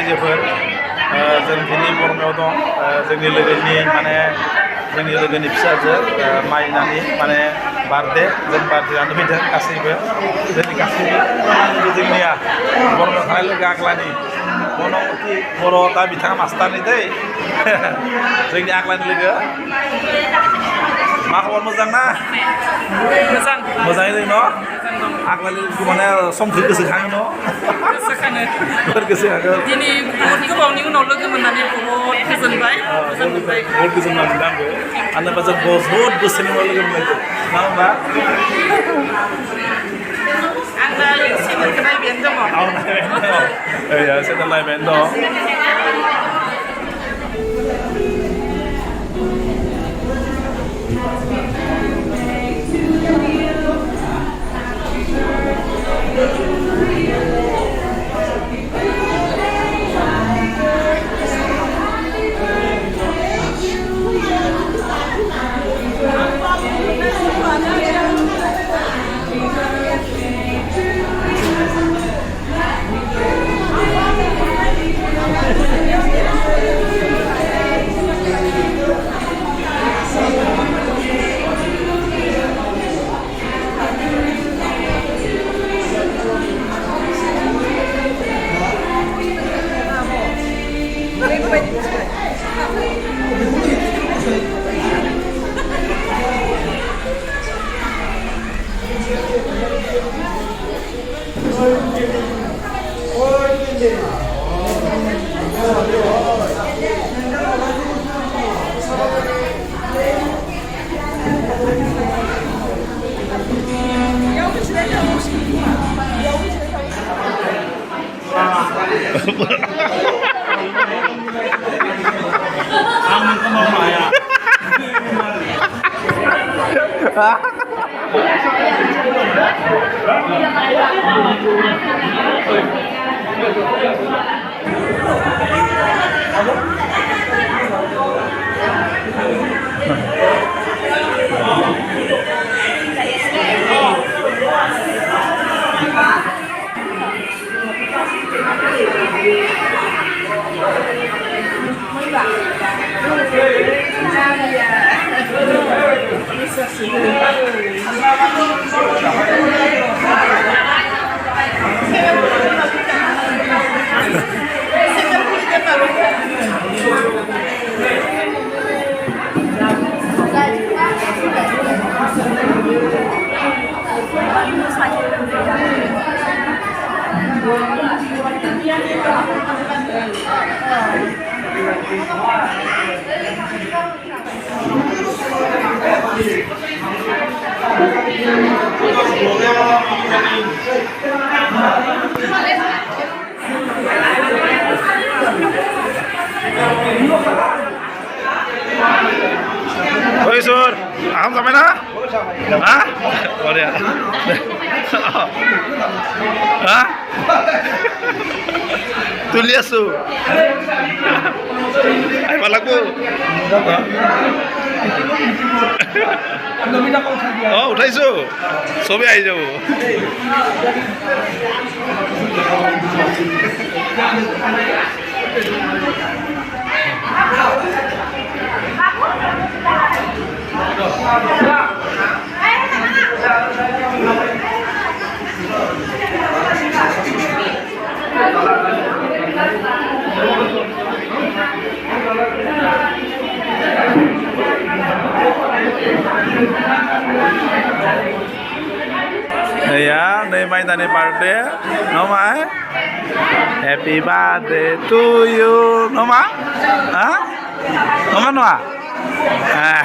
रायजोफोर जों दिनै बरमायाव दं जोंनि लोगोनि माने जोंनि लोगोनि फिसाजो माइनानि माने बार्थडे जों बार्थडे जानो फैदों गासैबो जोंनि गासैबो जोंनिया बरमायाव थानाय लोगो आग्लानि मनमति बर' दा बिथाङा मास्टारनि दै जोंनि आग्लानि लोगो मा खबर मोजां ना मोजां मोजाङै दं न' आग्लानि लोगो माने समखौ गोसोखाङो न' गोसोखाङो दिनै बहुद गोबावनि उनाव लोगो मोननानै बहुद गोजोनबाय बहुत गोजोननाय मोनदों आंबो आंनोबा जों बहुत बोसोरनि उनाव लोगो मोनलायदों ना होमबा आं दा चेनेलखौ नायबायानो दङ चेनेल नायबायानो दं Oi Sur, aham sampai na? Hah? Oh dia. Hah? Tu lihat Su. Ay malaku. Oh, uठाइছো সবে আই যাব Ya, nih mainannya birthday, Noma, happy birthday to you, Noma, ah, Noma Noah, ah.